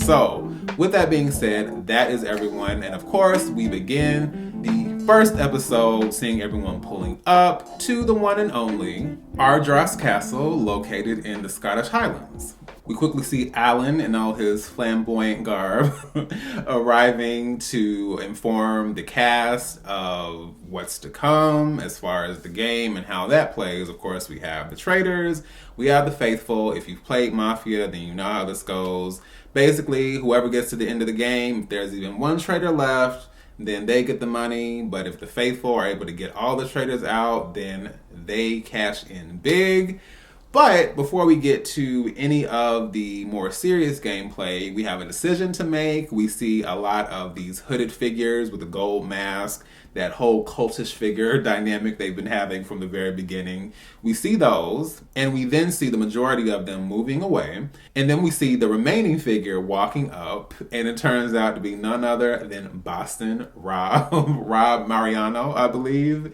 So, with that being said, that is everyone. And of course, we begin the first episode seeing everyone pulling up to the one and only Ardras Castle, located in the Scottish Highlands. We quickly see Alan in all his flamboyant garb arriving to inform the cast of what's to come as far as the game and how that plays. Of course, we have the traitors, we have the faithful. If you've played Mafia, then you know how this goes. Basically, whoever gets to the end of the game, if there's even one traitor left, then they get the money. But if the faithful are able to get all the traitors out, then they cash in big. But before we get to any of the more serious gameplay, we have a decision to make. We see a lot of these hooded figures with a gold mask, that whole cultish figure dynamic they've been having from the very beginning. We see those, and we then see the majority of them moving away. And then we see the remaining figure walking up, and it turns out to be none other than Boston Rob Mariano, I believe.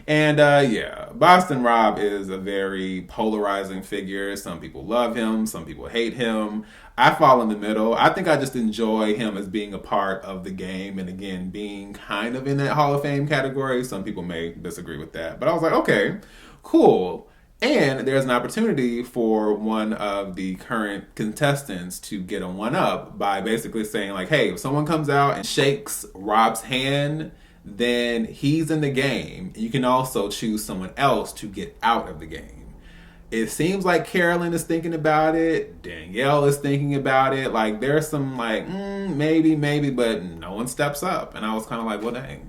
And Boston Rob is a very polarizing figure. Some people love him, some people hate him. I fall in the middle. I think I just enjoy him as being a part of the game, and again, being kind of in that Hall of Fame category. Some people may disagree with that, but I was like, okay, cool. And there's an opportunity for one of the current contestants to get a one-up by basically saying like, hey, if someone comes out and shakes Rob's hand, then he's in the game. You can also choose someone else to get out of the game. It seems like Carolyn is thinking about it. Danielle is thinking about it. Like, there's some like, maybe, but no one steps up. And I was kind of like, well, dang.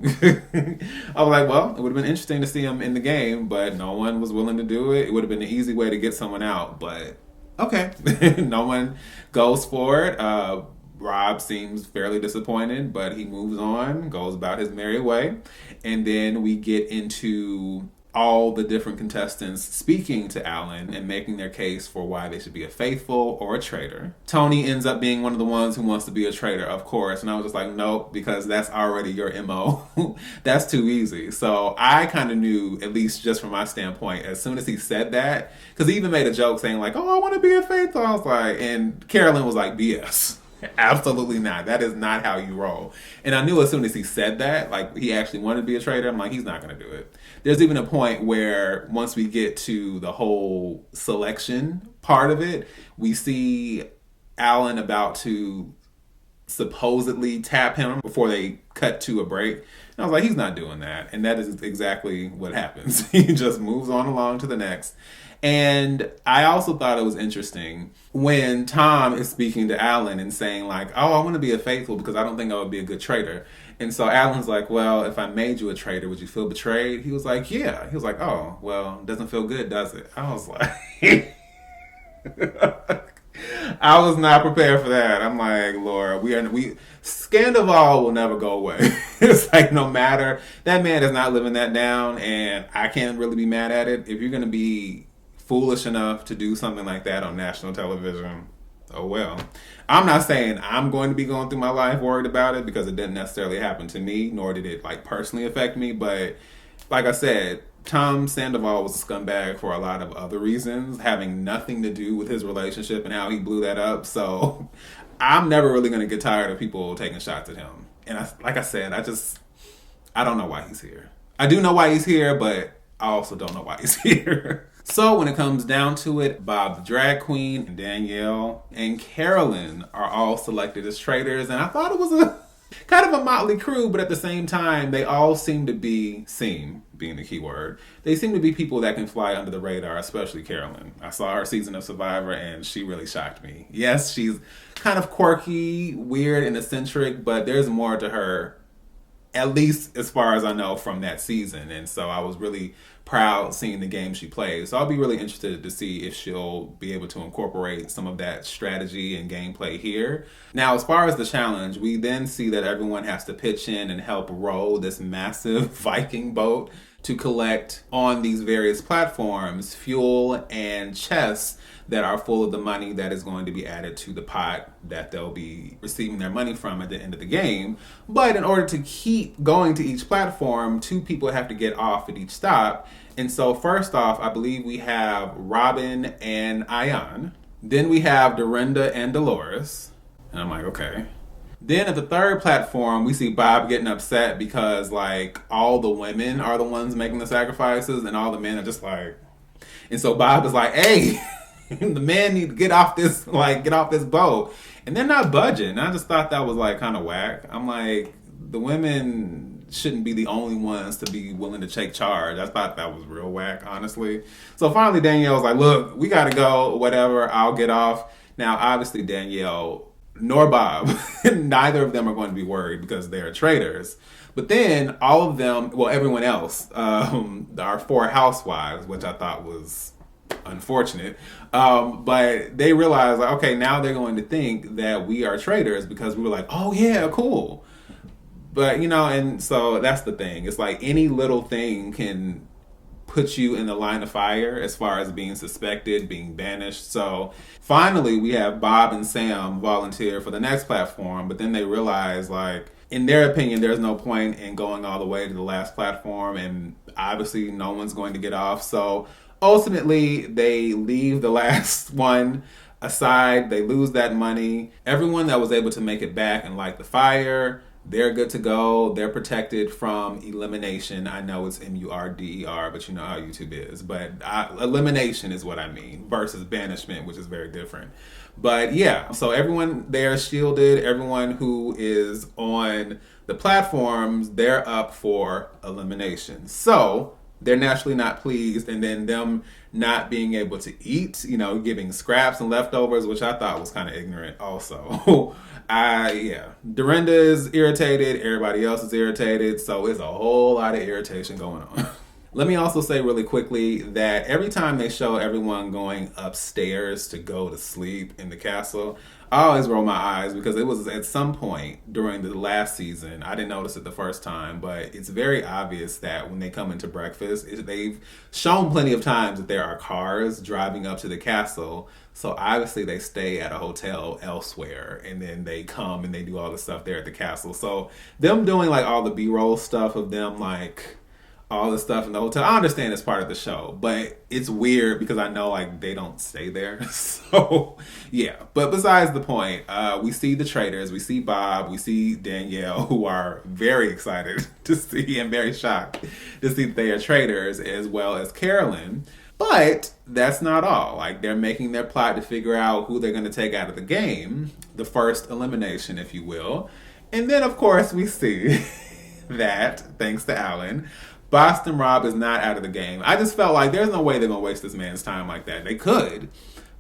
I was like, well, it would have been interesting to see him in the game, but no one was willing to do it. It would have been an easy way to get someone out, but okay. No one goes for it. Rob seems fairly disappointed, but he moves on, goes about his merry way. And then we get into all the different contestants speaking to Alan and making their case for why they should be a faithful or a traitor. Tony ends up being one of the ones who wants to be a traitor, of course. And I was just like, nope, because that's already your MO. That's too easy. So I kind of knew, at least just from my standpoint, as soon as he said that, because he even made a joke saying like, oh, I want to be a faithful. I was like, and Carolyn was like, BS. Absolutely not. That is not how you roll. And I knew as soon as he said that, like he actually wanted to be a traitor, I'm like, he's not going to do it. There's even a point where once we get to the whole selection part of it, we see Alan about to supposedly tap him before they cut to a break. And I was like, he's not doing that. And that is exactly what happens. He just moves on along to the next. And I also thought it was interesting when Tom is speaking to Alan and saying like, oh, I want to be a faithful because I don't think I would be a good traitor. And so Alan's like, well, if I made you a traitor, would you feel betrayed? He was like, yeah. He was like, oh, well, doesn't feel good, does it? I was like, I was not prepared for that. I'm like, Laura, Sandoval will never go away. It's like, no matter, that man is not living that down, and I can't really be mad at it. If you're going to be foolish enough to do something like that on national television, oh well. I'm not saying I'm going to be going through my life worried about it because it didn't necessarily happen to me, nor did it like personally affect me. But like I said, Tom Sandoval was a scumbag for a lot of other reasons, having nothing to do with his relationship and how he blew that up. So I'm never really going to get tired of people taking shots at him. And like I said, I don't know why he's here. I do know why he's here, but I also don't know why he's here. So when it comes down to it, Bob the Drag Queen and Danielle and Carolyn are all selected as traitors. And I thought it was a kind of a motley crew, but at the same time, they all seem being the key word, they seem to be people that can fly under the radar, especially Carolyn. I saw her season of Survivor and she really shocked me. Yes, she's kind of quirky, weird, and eccentric, but there's more to her, at least as far as I know from that season. And so I was really proud seeing the game she plays. So I'll be really interested to see if she'll be able to incorporate some of that strategy and gameplay here. Now, as far as the challenge, we then see that everyone has to pitch in and help row this massive Viking boat to collect on these various platforms fuel and chests that are full of the money that is going to be added to the pot that they'll be receiving their money from at the end of the game. But in order to keep going to each platform, 2 people have to get off at each stop. And so first off, I believe we have Robyn and Ayan. Then we have Dorinda and Dolores. And I'm like, okay. Then at the third platform, we see Bob getting upset because like all the women are the ones making the sacrifices and all the men are just like, and so Bob is like, hey, the men need to get off this boat. And they're not budging. I just thought that was like kind of whack. I'm like, the women shouldn't be the only ones to be willing to take charge. I thought that was real whack, honestly. So finally Danielle was like, look, we gotta go, whatever, I'll get off. Now, obviously Danielle nor Bob, neither of them are going to be worried because they're traitors. But then all of them, well, everyone else, our 4 housewives, which I thought was unfortunate, but they realized, like, okay, now they're going to think that we are traitors because we were like, oh yeah, cool. But, you know, and so that's the thing. It's like any little thing can put you in the line of fire as far as being suspected, being banished. So finally we have Bob and Sam volunteer for the next platform, but then they realize, like, in their opinion, there's no point in going all the way to the last platform, and obviously no one's going to get off. So ultimately they leave the last one aside. They lose that money. Everyone that was able to make it back and light the fire, they're good to go. They're protected from elimination. I know it's MURDER, but you know how YouTube is. But elimination is what I mean versus banishment, which is very different. But yeah, so everyone there is shielded. Everyone who is on the platforms, they're up for elimination. So they're naturally not pleased, and then them not being able to eat, you know, giving scraps and leftovers, which I thought was kind of ignorant also. Dorinda is irritated, everybody else is irritated, so it's a whole lot of irritation going on. Let me also say really quickly that every time they show everyone going upstairs to go to sleep in the castle, I always roll my eyes because it was at some point during the last season, I didn't notice it the first time, but it's very obvious that when they come into breakfast, they've shown plenty of times that there are cars driving up to the castle. So obviously they stay at a hotel elsewhere, and then they come and they do all the stuff there at the castle. So them doing like all the B-roll stuff of them like all the stuff in the hotel, I understand it's part of the show, but it's weird because I know like they don't stay there. So yeah, but besides the point, we see the traitors, we see Bob, we see Danielle, who are very excited to see and very shocked to see that they are traitors, as well as Carolyn. But that's not all. Like, they're making their plot to figure out who they're going to take out of the game, the first elimination, if you will. And then, of course, we see that, thanks to Alan, Boston Rob is not out of the game. I just felt like there's no way they're going to waste this man's time like that. They could,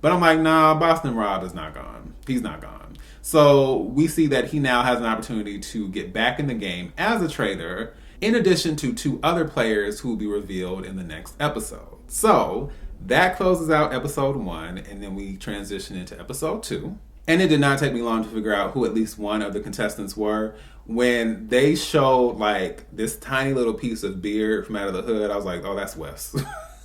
but I'm like, nah, Boston Rob is not gone. He's not gone. So we see that he now has an opportunity to get back in the game as a traitor, in addition to 2 other players who will be revealed in the next episode. So that closes out episode 1, and then we transition into episode 2. And it did not take me long to figure out who at least one of the contestants were. When they showed like this tiny little piece of beard from out of the hood, I was like, oh, that's Wes.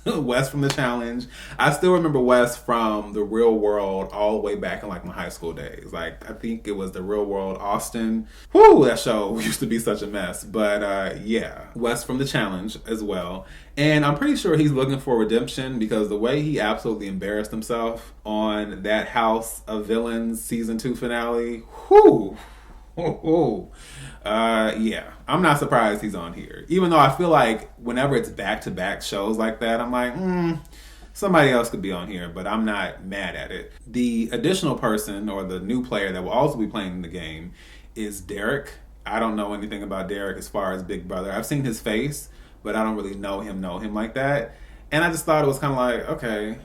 Wes from the challenge. I still remember Wes from The Real World all the way back in like my high school days. Like, I think it was The Real World Austin. Whoo, that show used to be such a mess. But yeah, Wes from the challenge as well. And I'm pretty sure he's looking for redemption because the way he absolutely embarrassed himself on that House of Villains season 2 finale, whoo. Yeah, I'm not surprised he's on here. Even though I feel like whenever it's back-to-back shows like that, I'm like, somebody else could be on here, but I'm not mad at it. The additional person, or the new player that will also be playing in the game, is Derek. I don't know anything about Derek as far as Big Brother. I've seen his face, but I don't really know him like that. And I just thought it was kind of like, okay,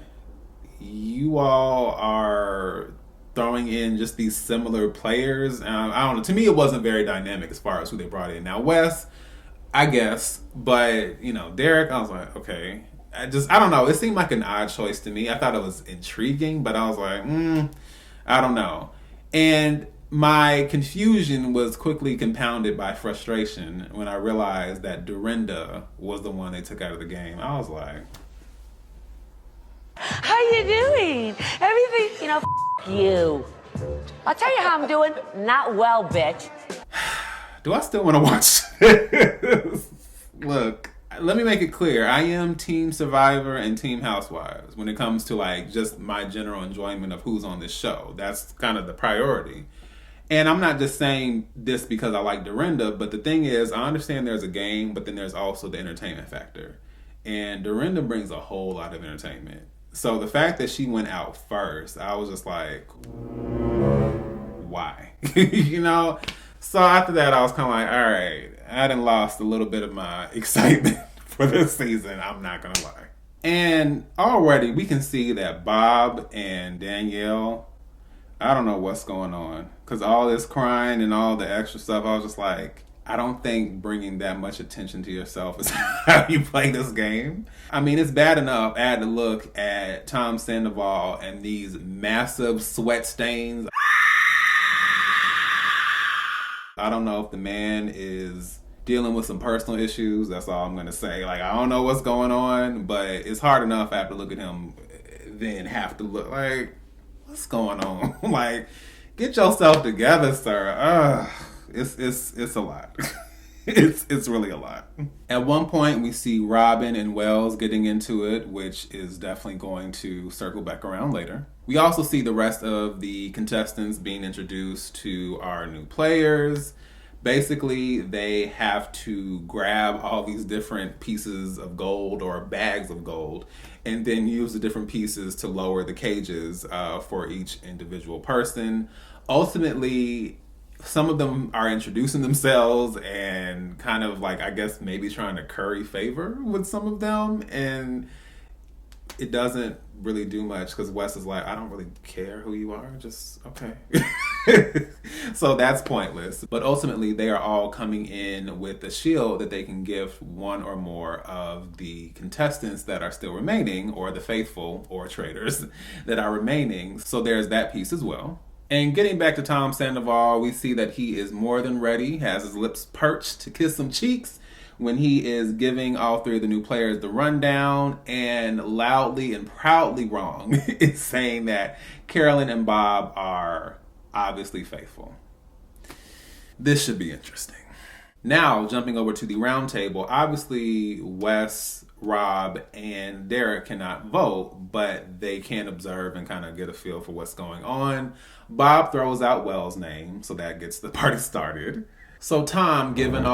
you all are throwing in just these similar players. I don't know. To me, it wasn't very dynamic as far as who they brought in. Now, Wes, I guess, but, you know, Derek, I was like, okay. I don't know. It seemed like an odd choice to me. I thought it was intriguing, but I was like, I don't know. And my confusion was quickly compounded by frustration when I realized that Dorinda was the one they took out of the game. I was like, how you doing? Everything, you know, you. I'll tell you how I'm doing. Not well, bitch. Do I still want to watch this? Look, let me make it clear. I am Team Survivor and Team Housewives when it comes to like just my general enjoyment of who's on this show. That's kind of the priority. And I'm not just saying this because I like Dorinda, but the thing is, I understand there's a game, but then there's also the entertainment factor. And Dorinda brings a whole lot of entertainment. So the fact that she went out first, I was just like, why? You know? So after that, I was kind of like, all right, I done lost a little bit of my excitement for this season. I'm not going to lie. And already we can see that Bob and Danielle, I don't know what's going on. Because all this crying and all the extra stuff, I was just like, I don't think bringing that much attention to yourself is how you play this game. I mean, it's bad enough I had to look at Tom Sandoval and these massive sweat stains. I don't know if the man is dealing with some personal issues. That's all I'm going to say. Like, I don't know what's going on, but it's hard enough I have to look at him then have to look like, what's going on? Like, get yourself together, sir. It's a lot. It's really a lot. At one point, we see Robyn and Wells getting into it, which is definitely going to circle back around later. We also see the rest of the contestants being introduced to our new players. Basically, they have to grab all these different pieces of gold or bags of gold and then use the different pieces to lower the cages for each individual person. Ultimately, some of them are introducing themselves and kind of like, I guess, maybe trying to curry favor with some of them. And it doesn't really do much because Wes is like, I don't really care who you are. Just, okay. So that's pointless. But ultimately, they are all coming in with a shield that they can give one or more of the contestants that are still remaining, or the faithful or traitors that are remaining. So there's that piece as well. And getting back to Tom Sandoval, we see that he is more than ready, has his lips perched to kiss some cheeks when he is giving all three of the new players the rundown, and loudly and proudly wrong is saying that Carolyn and Bob are obviously faithful. This should be interesting. Now, jumping over to the round table, obviously Wes, Rob, and Derek cannot vote, but they can observe and kind of get a feel for what's going on. Bob throws out Wells' name, so that gets the party started. So Tom, given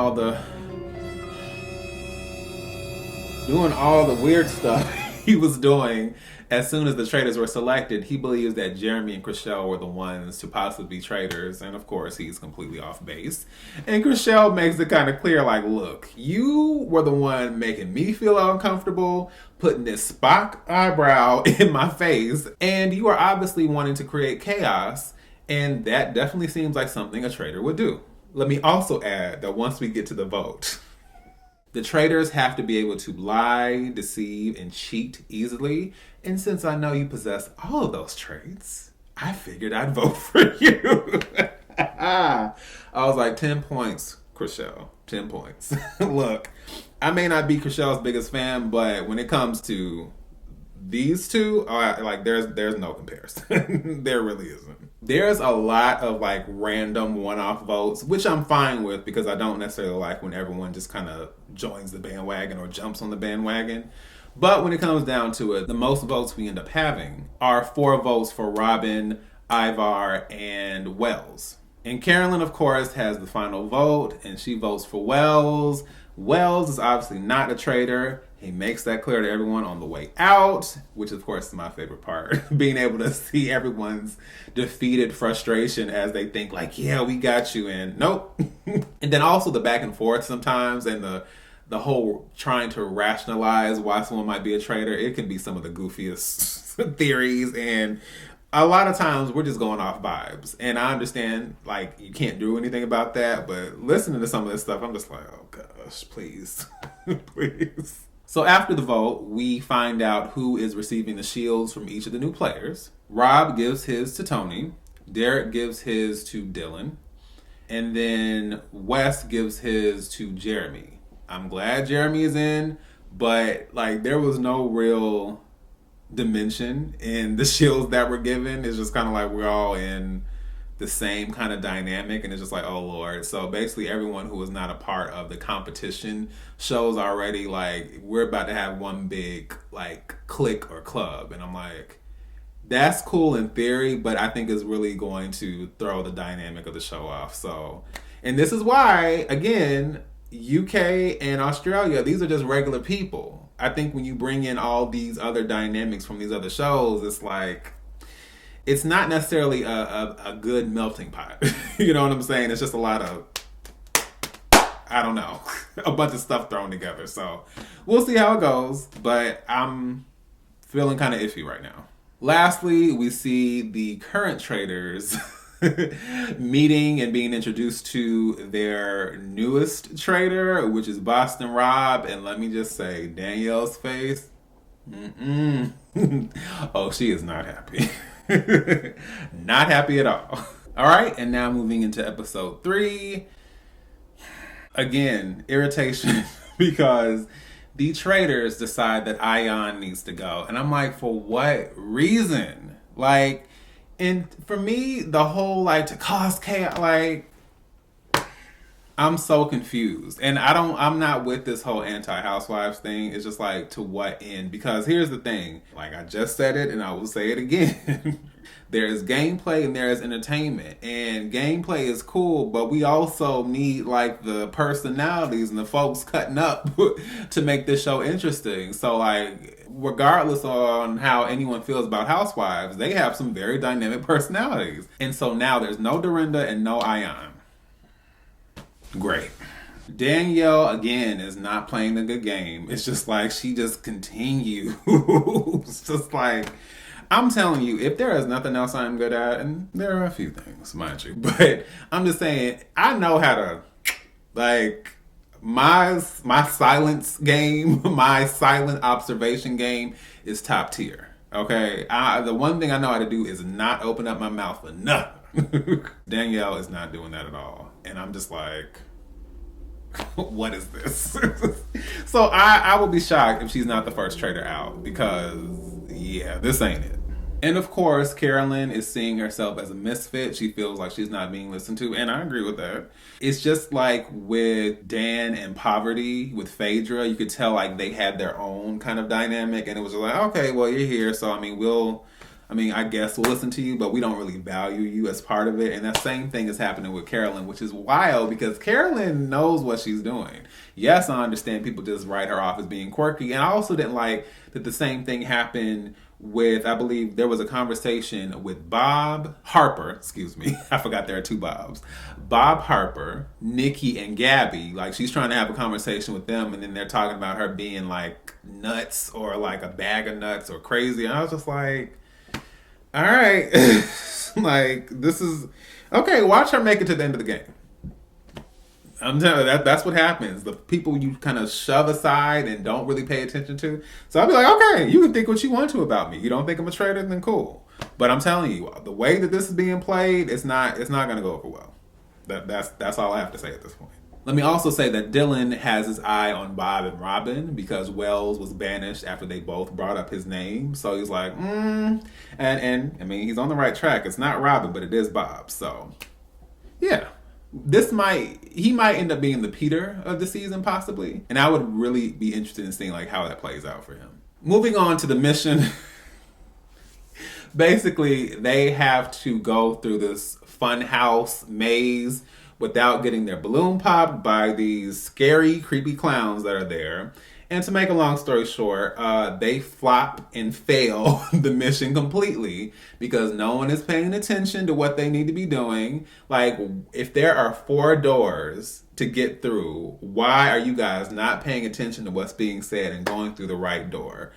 doing all the weird stuff he was doing as soon as the traitors were selected, he believes that Jeremy and Chrishell were the ones to possibly be traitors, and of course he's completely off base. And Chrishell makes it kind of clear, like, look, you were the one making me feel uncomfortable, putting this Spock eyebrow in my face, and you are obviously wanting to create chaos, and that definitely seems like something a traitor would do. Let me also add that once we get to the vote, the traitors have to be able to lie, deceive, and cheat easily. And since I know you possess all of those traits, I figured I'd vote for you. I was like, 10 points, Chrishell. 10 points. Look, I may not be Chrishell's biggest fan, but when it comes to these two, there's no comparison. There really isn't. There's a lot of like random one-off votes, which I'm fine with because I don't necessarily like when everyone just kind of joins the bandwagon or jumps on the bandwagon. But when it comes down to it, the most votes we end up having are 4 votes for Robyn, Ivar, and Wells. And Carolyn, of course, has the final vote, and she votes for Wells. Wells is obviously not a traitor. He makes that clear to everyone on the way out, which of course is my favorite part. Being able to see everyone's defeated frustration as they think like, yeah, we got you, and nope. And then also the back and forth sometimes, and the whole trying to rationalize why someone might be a traitor. It can be some of the goofiest theories, and a lot of times we're just going off vibes. And I understand, like, you can't do anything about that, but listening to some of this stuff, I'm just like, oh gosh, please. Please. So after the vote, we find out who is receiving the shields from each of the new players. Rob gives his to Tony. Derek gives his to Dylan. And then Wes gives his to Jeremy. I'm glad Jeremy is in, but like there was no real dimension in the shields that were given. It's just kind of like we're all in the same kind of dynamic, and it's just like, oh Lord. So basically everyone who was not a part of the competition shows already like we're about to have one big like clique or club, and I'm like, That's cool in theory, but I think is really going to throw the dynamic of the show off. So, and this is why, again, UK and Australia, these are just regular people. I think when you bring in all these other dynamics from these other shows, it's like, it's not necessarily a good melting pot. You know what I'm saying? It's just a lot of, I don't know, a bunch of stuff thrown together. So we'll see how it goes, but I'm feeling kind of iffy right now. Lastly, we see the current Traitors meeting and being introduced to their newest traitor, which is Boston Rob. And let me just say, Danielle's face, oh, she is not happy. Not happy at all. All right, and now moving into episode 3. Again, irritation because the Traitors decide that Ayan needs to go. And I'm like, for what reason? Like, and for me, the whole, like, to cause chaos, like, I'm so confused. And I'm not with this whole anti-housewives thing. It's just like, to what end? Because here's the thing. Like, I just said it and I will say it again. There is gameplay and there is entertainment. And gameplay is cool, but we also need, like, the personalities and the folks cutting up to make this show interesting. So, like, regardless on how anyone feels about housewives, they have some very dynamic personalities. And so now there's no Dorinda and no Ayan. Great. Danielle, again, is not playing the good game. It's just like she just continues. It's just like, I'm telling you, if there is nothing else I'm good at, and there are a few things, mind you, but I'm just saying, I know how to, like, my silence game, my silent observation game is top tier. Okay? The one thing I know how to do is not open up my mouth for nothing. Danielle is not doing that at all. And I'm just like, what is this? So I will be shocked if she's not the first traitor out because, yeah, this ain't it. And of course, Carolyn is seeing herself as a misfit. She feels like she's not being listened to, and I agree with that. It's just like with Dan and Poverty, with Phaedra, you could tell like they had their own kind of dynamic, and it was just like, okay, well, you're here, so I guess we'll listen to you, but we don't really value you as part of it. And that same thing is happening with Carolyn, which is wild because Carolyn knows what she's doing. Yes, I understand people just write her off as being quirky. And I also didn't like that the same thing happened with, I believe there was a conversation with Harper, I forgot there are 2 Bobs. Bob Harper, Nikki, and Gabby. Like, she's trying to have a conversation with them, and then they're talking about her being like nuts or like a bag of nuts or crazy. And I was just like, all right, like, this is, okay, watch her make it to the end of the game. I'm telling you, that's what happens. The people you kind of shove aside and don't really pay attention to. So I'll be like, okay, you can think what you want to about me. You don't think I'm a traitor, then cool. But I'm telling you, the way that this is being played, it's not going to go over well. That's all I have to say at this point. Let me also say that Dylan has his eye on Bob and Robyn because Wells was banished after they both brought up his name. So he's like, and I mean, he's on the right track. It's not Robyn, but it is Bob. So, yeah. He might end up being the Peter of the season, possibly. And I would really be interested in seeing like how that plays out for him. Moving on to the mission. Basically, they have to go through this funhouse maze without getting their balloon popped by these scary, creepy clowns that are there. And to make a long story short, they flop and fail the mission completely because no one is paying attention to what they need to be doing. Like, if there are 4 doors to get through, why are you guys not paying attention to what's being said and going through the right door?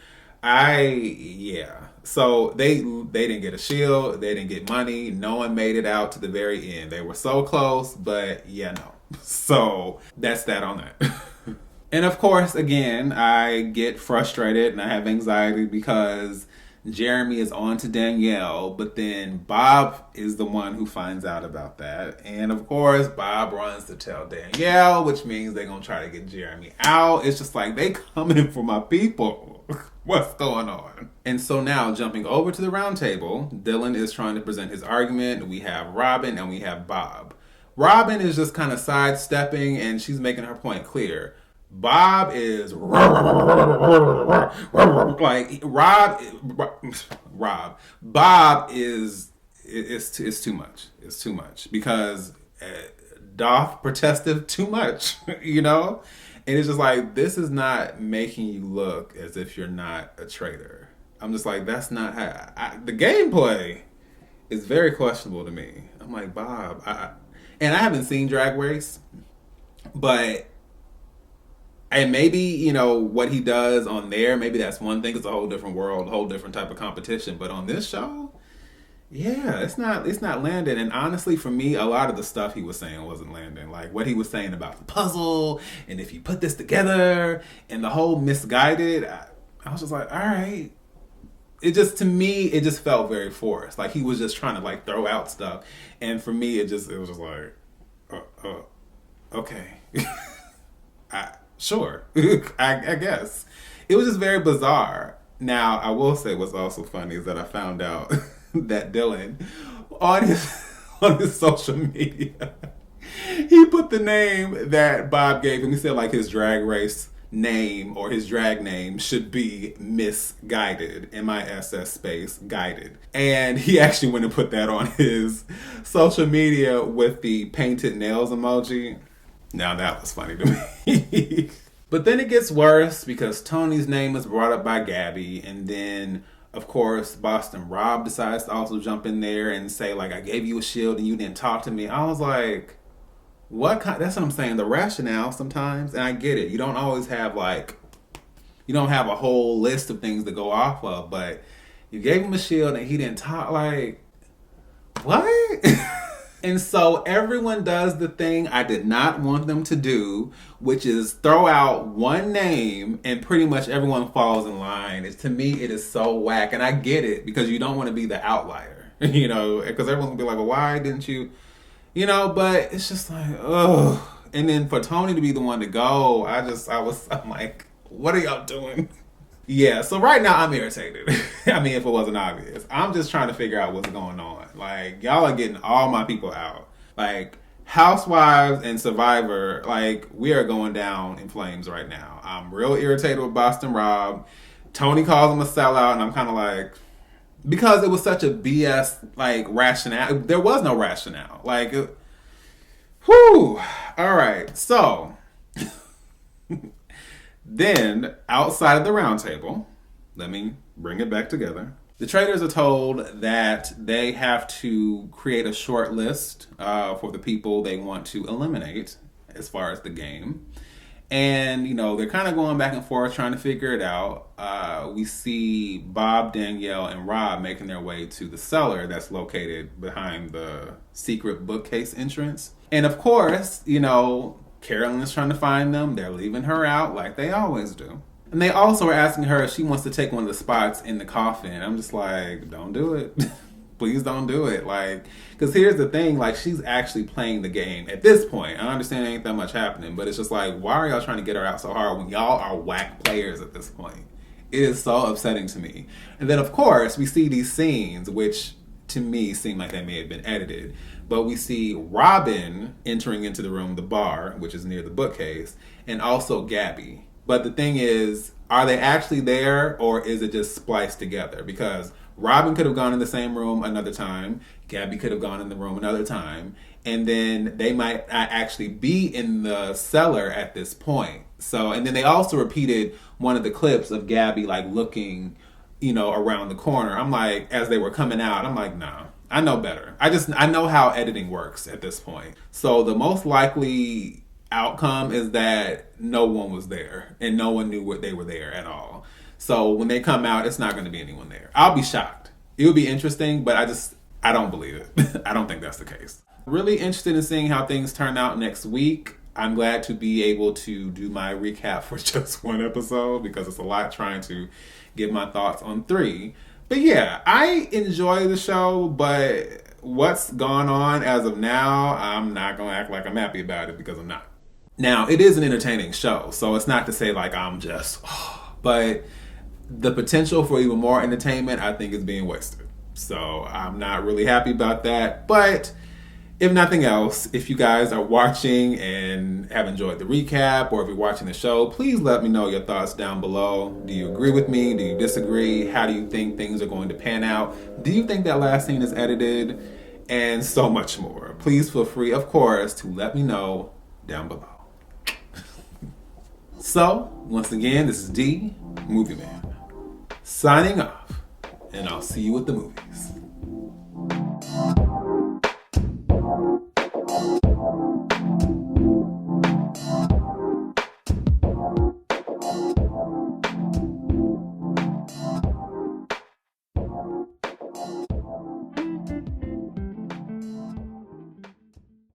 So they didn't get a shield, they didn't get money, no one made it out to the very end. They were so close, but yeah, no. So that's that on that. And of course, again, I get frustrated and I have anxiety because Jeremy is on to Danielle, but then Bob is the one who finds out about that. And of course, Bob runs to tell Danielle, which means they're going to try to get Jeremy out. It's just like, they coming for my people. What's going on? And so now, jumping over to the round table, Dylan is trying to present his argument. We have Robyn and we have Bob. Robyn is just kind of sidestepping and she's making her point clear. Bob is like Rob. Bob is it's too much. It's too much because doth protestive too much, you know? And it's just like, this is not making you look as if you're not a traitor. I'm just like, that's not how the gameplay is very questionable to me. I'm like, Bob, and I haven't seen Drag Race, but and maybe, you know, what he does on there, maybe that's one thing. It's a whole different world, a whole different type of competition. But on this show, yeah, it's not landing. And honestly, for me, a lot of the stuff he was saying wasn't landing. Like what he was saying about the puzzle, and if you put this together, and the whole misguided, I was just like, all right. It just, to me, it just felt very forced. Like he was just trying to like throw out stuff. And for me, it was just like, okay. Sure. I guess. It was just very bizarre. Now, I will say what's also funny is that I found out that Dylan, on his social media, he put the name that Bob gave him. He said like his drag race name or his drag name should be Misguided, MISS space guided. And he actually went and put that on his social media with the painted nails emoji. Now that was funny to me. But then it gets worse because Tony's name is brought up by Gabby, and then of course Boston Rob decides to also jump in there and say like, I gave you a shield and you didn't talk to me. I was like, what kind? That's what I'm saying. The rationale sometimes, and I get it. You don't always have like, you don't have a whole list of things to go off of, but you gave him a shield and he didn't talk. Like, what? And so everyone does the thing I did not want them to do, which is throw out one name and pretty much everyone falls in line. To me, it is so whack. And I get it because you don't want to be the outlier, you know, because everyone's going to be like, well, why didn't you, you know, but it's just like, ugh. And then for Tony to be the one to go, I'm like, what are y'all doing? Yeah, so right now I'm irritated. I mean, if it wasn't obvious. I'm just trying to figure out what's going on. Like, y'all are getting all my people out. Like, Housewives and Survivor, like, we are going down in flames right now. I'm real irritated with Boston Rob. Tony calls him a sellout, and I'm kind of like, because it was such a BS, like, rationale. There was no rationale. Like, whew. All right, so... Then, outside of the round table, let me bring it back together. The traitors are told that they have to create a short list for the people they want to eliminate as far as the game. And, you know, they're kind of going back and forth trying to figure it out. We see Bob, Danielle, and Rob making their way to the cellar that's located behind the secret bookcase entrance. And, of course, you know... Carolyn is trying to find them. They're leaving her out like they always do. And they also are asking her if she wants to take one of the spots in the coffin. I'm just like, don't do it. Please don't do it. Like, because here's the thing, like, she's actually playing the game. At this point, I understand there ain't that much happening, but it's just like, why are y'all trying to get her out so hard when y'all are whack players at this point? It is so upsetting to me. And then, of course, we see these scenes, which to me seem like they may have been edited. But we see Robyn entering into the room, the bar, which is near the bookcase, and also Gabby. But the thing is, are they actually there, or is it just spliced together? Because Robyn could have gone in the same room another time, Gabby could have gone in the room another time, and then they might actually be in the cellar at this point. So, and then they also repeated one of the clips of Gabby, like, looking, you know, around the corner. I'm like, as they were coming out, I'm like, nah. I know better. I know how editing works at this point. So the most likely outcome is that no one was there and no one knew what they were there at all. So when they come out, it's not going to be anyone there. I'll be shocked. It would be interesting, but I don't believe it. I don't think that's the case. Really interested in seeing how things turn out next week. I'm glad to be able to do my recap for just one episode because it's a lot trying to give my thoughts on 3. But yeah, I enjoy the show, but what's gone on as of now, I'm not going to act like I'm happy about it because I'm not. Now, it is an entertaining show, so it's not to say like I'm just, but the potential for even more entertainment, I think, is being wasted. So I'm not really happy about that, but If nothing else, if you guys are watching and have enjoyed the recap, or if you're watching the show, please let me know your thoughts down below. Do you agree with me? Do you disagree? How do you think things are going to pan out? Do you think that last scene is edited? And so much more. Please feel free, of course, to let me know down below. So, once again, this is D, Movie Man, signing off, and I'll see you at the movies.